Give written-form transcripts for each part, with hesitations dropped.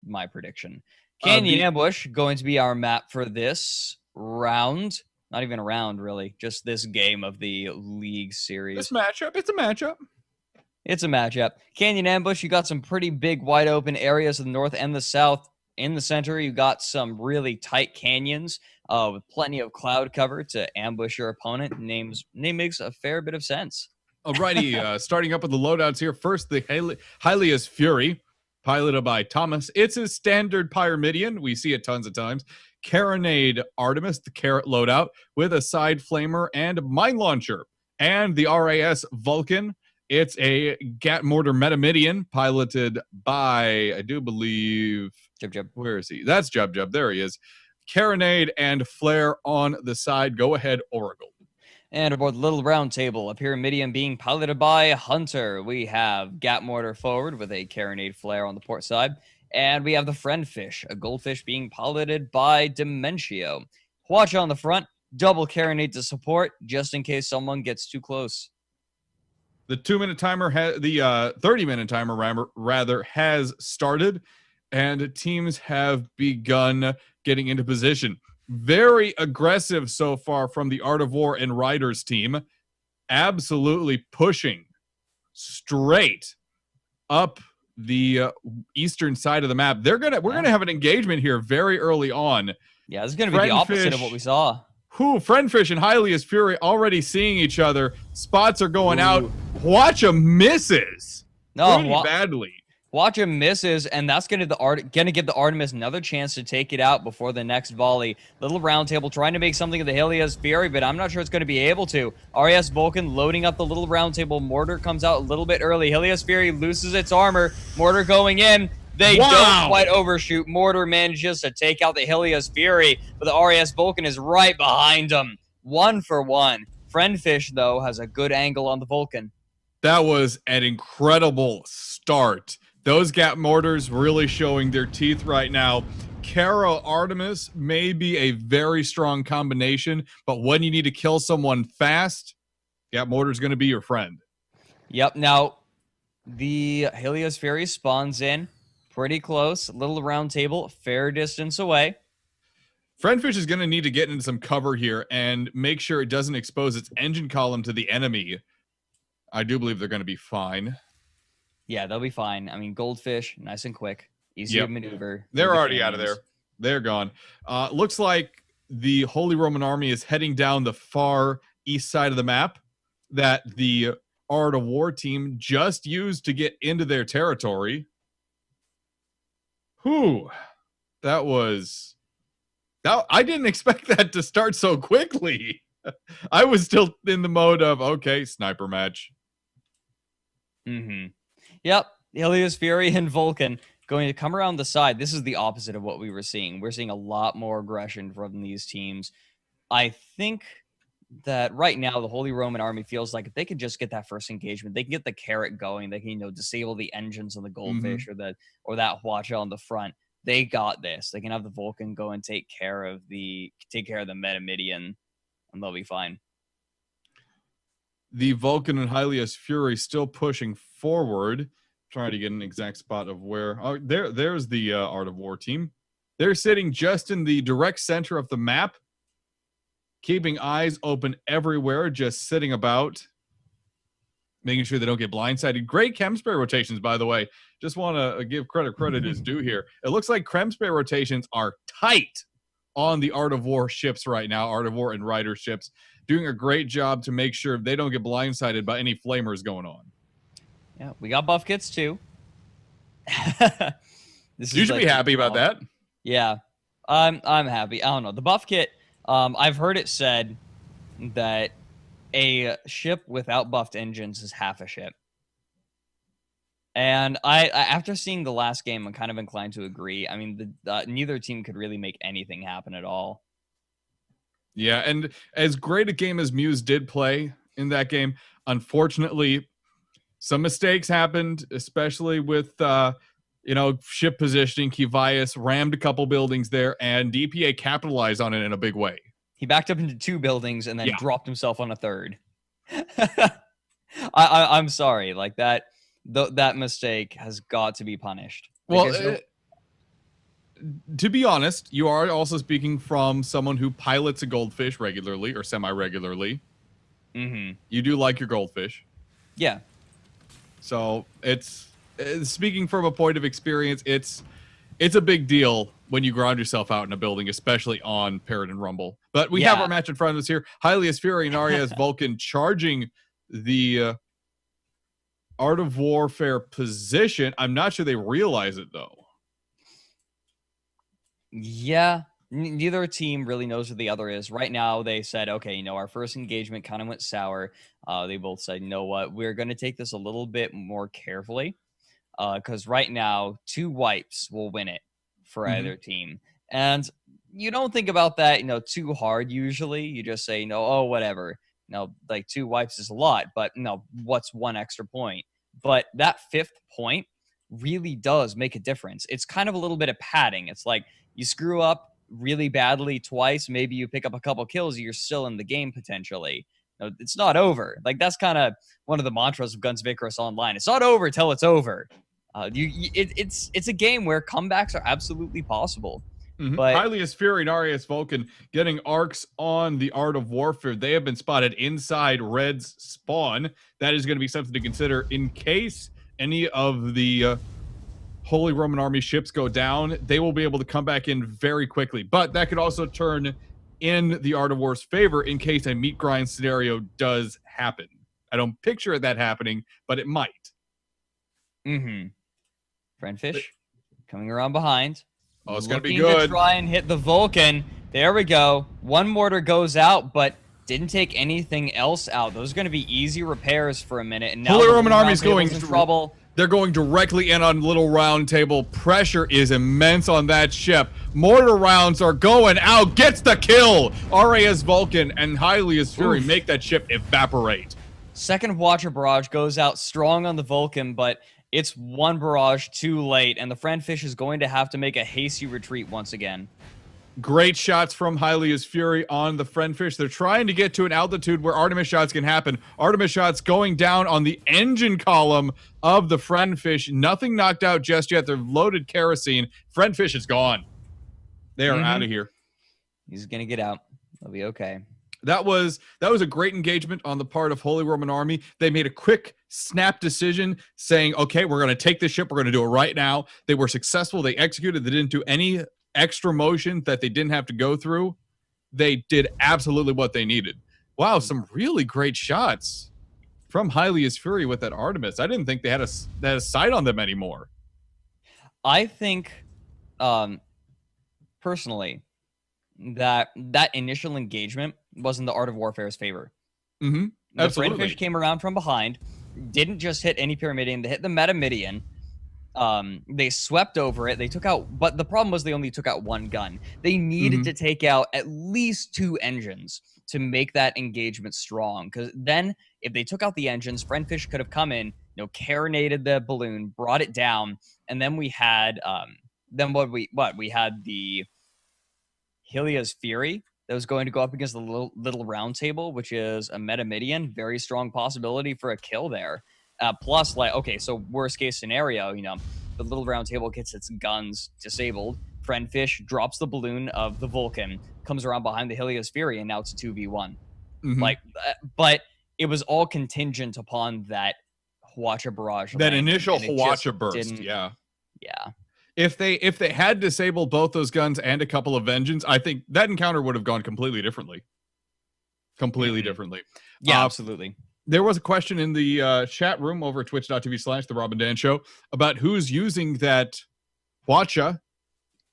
my prediction. Canyon Ambush going to be our map for this round. Not even a round, really. Just this game of the League Series. This matchup, it's a matchup. It's a matchup. Canyon Ambush, you got some pretty big, wide open areas in the north and the south. In the center, you got some really tight canyons with plenty of cloud cover to ambush your opponent. Name makes a fair bit of sense. Alrighty, starting up with the loadouts here. First, the Hylia's Fury, piloted by Thomas. It's his standard Pyramidion. We see it tons of times. Carronade Artemis, the carrot loadout, with a side flamer and mine launcher. And the RAS Vulcan. It's a Gat Mortar Metamidian, piloted by, I do believe... Jub. Where is he? That's Jub. There he is. Carronade and Flare on the side. Go ahead, Oracle. And aboard the Little Round Table, a Pyramidion being piloted by Hunter. We have Gat Mortar forward with a Carronade Flare on the port side. And we have the Friendfish, a Goldfish being piloted by Dementio. Watch on the front, double Carronade to support, just in case someone gets too close. The 2-minute timer, the 30-minute timer, rather, has started, and teams have begun getting into position. Very aggressive so far from the Art of War and Riders team. Absolutely pushing straight up the eastern side of the map. We're gonna have an engagement here very early on. Yeah, this is gonna be the opposite of what we saw. Friendfish and Hylia's Fury already seeing each other. Spots are going out. Watch him misses. Pretty badly. Watch him misses, and that's gonna give the Artemis another chance to take it out before the next volley. Little Round Table trying to make something of the Hylia's Fury, but I'm not sure it's going to be able to. RAS Vulcan loading up the Little Round Table. Mortar comes out a little bit early. Hylia's Fury loses its armor. Mortar going in. They don't quite overshoot. Mortar manages to take out the Hylia's Fury, but the RAS Vulcan is right behind him. 1 for 1. Friendfish, though, has a good angle on the Vulcan. That was an incredible start. Those Gat Mortars really showing their teeth right now. Kara Artemis may be a very strong combination, but when you need to kill someone fast, Gat Mortar's going to be your friend. Yep. Now, the Hylia's Fury spawns in. Pretty close. Little Round Table, fair distance away. Friendfish is going to need to get into some cover here and make sure it doesn't expose its engine column to the enemy. I do believe they're going to be fine. Yeah, they'll be fine. I mean, Goldfish, nice and quick. Easy to maneuver. They're already out of there. They're gone. Looks like the Holy Roman Army is heading down the far east side of the map that the Art of War team just used to get into their territory. I didn't expect that to start so quickly. I was still in the mode of, okay, sniper match. Yep, Hylia's Fury and Vulcan going to come around the side. This is the opposite of what we were seeing. We're seeing a lot more aggression from these teams. I think that right now the Holy Roman Army feels like if they could just get that first engagement, they can get the carrot going. They can, disable the engines on the Goldfish or that watch on the front. They got this. They can have the Vulcan go and take care of the Metamidian, and they'll be fine. The Vulcan and Hylia's Fury still pushing forward. Trying to get an exact spot of where. Oh, there's the Art of War team. They're sitting just in the direct center of the map, keeping eyes open everywhere, just sitting about, making sure they don't get blindsided. Great chem spray rotations, by the way. Just want to give credit is due here. It looks like chem spray rotations are tight on the Art of War ships right now, Art of War and Rider ships, doing a great job to make sure they don't get blindsided by any flamers going on. Yeah, we got buff kits too. You should be happy about that. Yeah, I'm happy. I don't know. The buff kit, I've heard it said that a ship without buffed engines is half a ship. And I after seeing the last game, I'm kind of inclined to agree. I mean, neither team could really make anything happen at all. Yeah, and as great a game as Muse did play in that game, unfortunately, some mistakes happened, especially with ship positioning. Kivias rammed a couple buildings there, and DPA capitalized on it in a big way. He backed up into 2 buildings and then dropped himself on a 3rd. I'm sorry, like that mistake has got to be punished. Well, to be honest, you are also speaking from someone who pilots a goldfish regularly or semi-regularly. You do like your goldfish. Yeah. So it's speaking from a point of experience, it's a big deal when you ground yourself out in a building, especially on Parrot and Rumble. But we have our match in front of us here. Hylia's Fury and Arias Vulcan charging the Art of Warfare position. I'm not sure they realize it, though. Yeah. Neither team really knows what the other is. Right now, they said, okay, you know, our first engagement kind of went sour. They both said, you know what, we're going to take this a little bit more carefully. Because right now, 2 wipes will win it for either team. And you don't think about that, you know, too hard usually. You just say, you know, oh, whatever. You know, like 2 wipes is a lot, but you know, what's 1 extra point? But that 5th point really does make a difference. It's kind of a little bit of padding. It's like you screw up really badly twice, maybe you pick up a couple kills, you're still in the game potentially. No, it's not over. Like that's kind of one of the mantras of Guns of Icarus Online. It's not over till it's over. It's a game where comebacks are absolutely possible. But Hylia's Fury and Arias Vulcan getting arcs on the Art of Warfare. They have been spotted inside Red's spawn. That is going to be something to consider in case any of the Holy Roman Army ships go down. They will be able to come back in very quickly. But that could also turn in the Art of War's favor in case a meat grind scenario does happen. I don't picture that happening, but it might. Friendfish coming around behind. Oh, it's going to be good. To try and hit the Vulcan. There we go. 1 mortar goes out, but didn't take anything else out. Those are going to be easy repairs for a minute. And now Holy Roman Army's going in trouble. They're going directly in on Little Round Table. Pressure is immense on that ship. Mortar rounds are going out. Gets the kill. Arias Vulcan and Hylia's Fury make that ship evaporate. Second Watcher Barrage goes out strong on the Vulcan, but it's 1 barrage too late, and the Friendfish is going to have to make a hasty retreat once again. Great shots from Hylia's Fury on the Friendfish. They're trying to get to an altitude where Artemis shots can happen. Artemis shots going down on the engine column of the Friendfish. Nothing knocked out just yet. They're loaded kerosene. Friendfish is gone. They are out of here. He's going to get out. They'll be okay. That was a great engagement on the part of Holy Roman Army. They made a quick snap decision saying, okay, we're going to take this ship. We're going to do it right now. They were successful. They executed. They didn't do any extra motion that they didn't have to go through. They did absolutely what they needed. Wow, some really great shots from Hylia's Fury with that Artemis. I didn't think they had a sight on them anymore. I think, personally, that initial engagement was in the Art of Warfare's favor. Absolutely. The Friendfish came around from behind, didn't just hit any Pyramidion, they hit the Metamidion. They swept over it. They took out, but the problem was they only took out 1 gun. They needed to take out at least 2 engines to make that engagement strong. Because then, if they took out the engines, Friendfish could have come in, you know, carronated the balloon, brought it down, and then we had, we had the Hylia's Fury that was going to go up against the little round table, which is a Metamidion. Very strong possibility for a kill there. Plus, like, okay, so worst case scenario, you know, the little round table gets its guns disabled. Friendfish drops the balloon of the Vulcan, comes around behind the Hylia's Fury, and now it's a 2v1. Like, but it was all contingent upon that Hwacha barrage. That initial Hwacha burst, yeah. If they had disabled both those guns and a couple of engines, I think that encounter would have gone completely differently. Differently. Yeah, absolutely. There was a question in the chat room over at twitch.tv/The Rob and Dan Show about who's using that Hwacha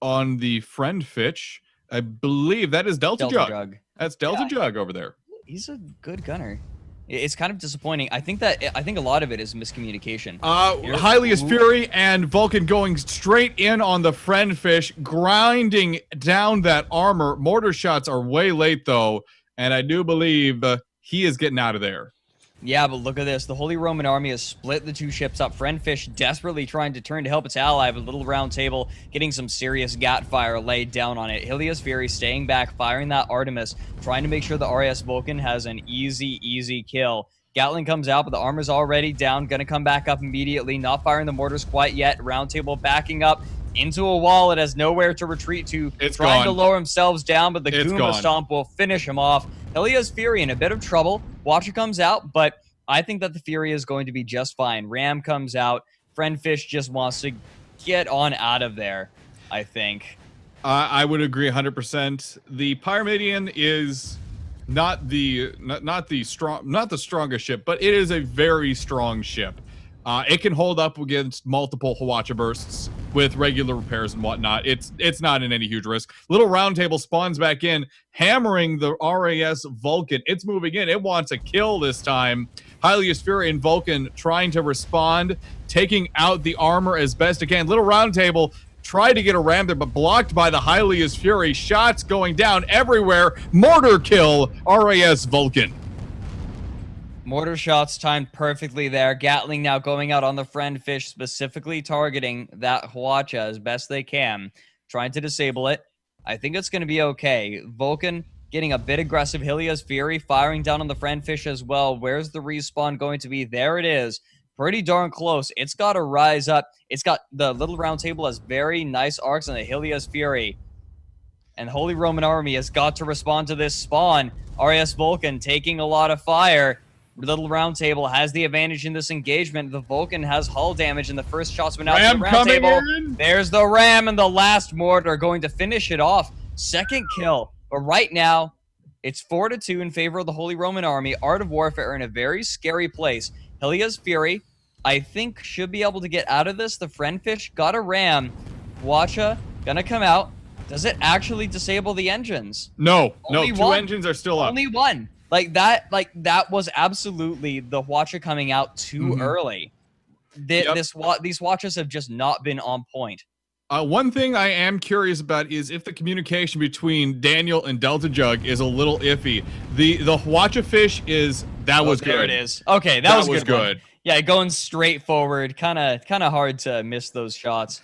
on the Friendfish. I believe that is Delta Jug. That's Delta Jug over there. He's a good gunner. It's kind of disappointing. I think a lot of it is miscommunication. Hylia's Fury and Vulcan going straight in on the Friendfish, grinding down that armor. Mortar shots are way late, though, and I do believe he is getting out of there. Yeah, but look at this. The Holy Roman Army has split the 2 ships up. Friendfish desperately trying to turn to help its ally, but Little Round Table getting some serious gat fire laid down on it. Hylia's Fury staying back, firing that Artemis, trying to make sure the Arias Vulcan has an easy kill. Gatling comes out, but the armor's already down. Gonna come back up immediately. Not firing the mortars quite yet. Round Table backing up. into a wall. It has nowhere to retreat to. It's trying to gone. lower themselves down, but the It's Goomba gone. Stomp will finish him off. Helia's Fury in a bit of trouble. Watcher comes out, but I think that the Fury is going to be just fine. Ram comes out. Friendfish just wants to get on out of there, I think. I would agree 100%. The Pyramidion is not the strongest ship, but it is a very strong ship. It can hold up against multiple Hwacha bursts with regular repairs and whatnot. It's not in any huge risk. Little Round Table spawns back in, hammering the RAS Vulcan. It's moving in. It wants a kill this time. Hylia's Fury and Vulcan trying to respond, taking out the armor as best it can. Little Round Table tried to get a ram there, but blocked by the Hylia's Fury. Shots going down everywhere. Mortar kill, RAS Vulcan. Mortar shots timed perfectly there. Gatling now going out on the Friendfish, specifically targeting that Hwacha as best they can, trying to disable it. I think it's going to be okay. Vulcan getting a bit aggressive. Helia's Fury firing down on the Friendfish as well. Where's the respawn going to be? There it is. Pretty darn close. It's got to rise up. It's got the Little Round Table has very nice arcs on the Helia's Fury. And Holy Roman Army has got to respond to this spawn. RAS Vulcan taking a lot of fire. Little Round Table has the advantage in this engagement. The Vulcan has hull damage, and the first shots went out to the Round Table. In. There's the Ram, and the last mortar going to finish it off. Second kill. But right now, it's 4-2 in favor of the Holy Roman Army. Art of Warfare in a very scary place. Helia's Fury, I think, should be able to get out of this. The Friendfish got a ram. Hwacha gonna come out. Does it actually disable the engines? No, Only two one. engines are still up. Only one. Like that was absolutely the Hwacha coming out too early. These Hwachas have just not been on point. One thing I am curious about is if the communication between Daniel and Delta Jug is a little iffy. The Hwacha fish was good. There it is. Okay, that was good. One. Yeah, going straight forward, kind of hard to miss those shots.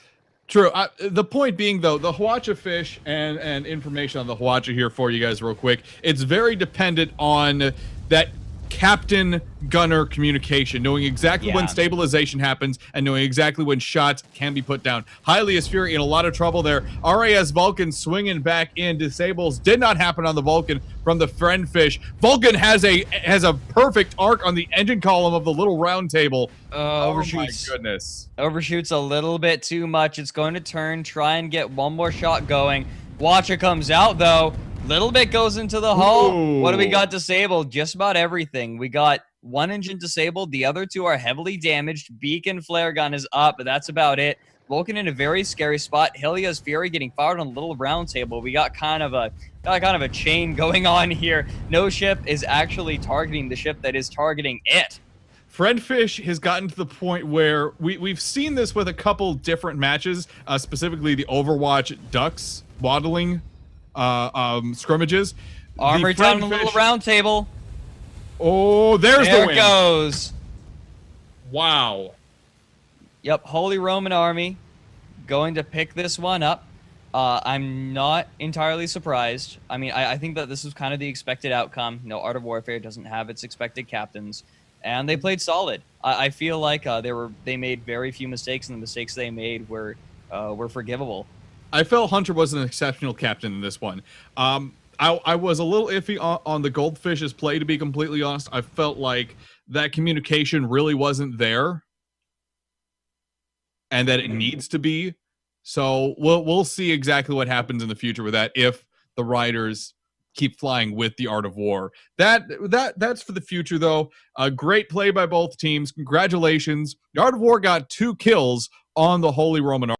True. The point being, though, the Hwacha fish and information on the Hwacha here for you guys real quick. It's very dependent on that captain gunner communication, knowing exactly when stabilization happens and knowing exactly when shots can be put down. Hylia's Fury in a lot of trouble there. RAS Vulcan swinging back in. Disables did not happen on the Vulcan from the Friendfish. Vulcan has a perfect arc on the engine column of the Little Round Table. Overshoots. Oh my goodness. Overshoots a little bit too much. It's going to turn, try and get one more shot going. Hwacha comes out, though. Little bit goes into the hull. Ooh. What do we got disabled? Just about everything. We got one engine disabled. The other two are heavily damaged. Beacon flare gun is up, but that's about it. Vulcan in a very scary spot. Helia's Fury getting fired on the Little Round Table. We got kind of a chain going on here. No ship is actually targeting the ship that is targeting it. Friendfish has gotten to the point where we've seen this with a couple different matches, specifically the Overwatch Ducks waddling scrimmages. Armor down on the Little Round Table. Oh, there it goes. Wow. Yep, Holy Roman Army going to pick this one up. I'm not entirely surprised. I mean, I think that this was kind of the expected outcome. You know, Art of Warfare doesn't have its expected captains, and they played solid. I feel like they made very few mistakes, and the mistakes they made were forgivable. I felt Hunter was an exceptional captain in this one. I was a little iffy on the Goldfish's play, to be completely honest. I felt like that communication really wasn't there, and that it needs to be. So we'll see exactly what happens in the future with that if the riders keep flying with the Art of War. That's for the future, though. A great play by both teams. Congratulations. The Art of War got 2 kills on the Holy Roman Army.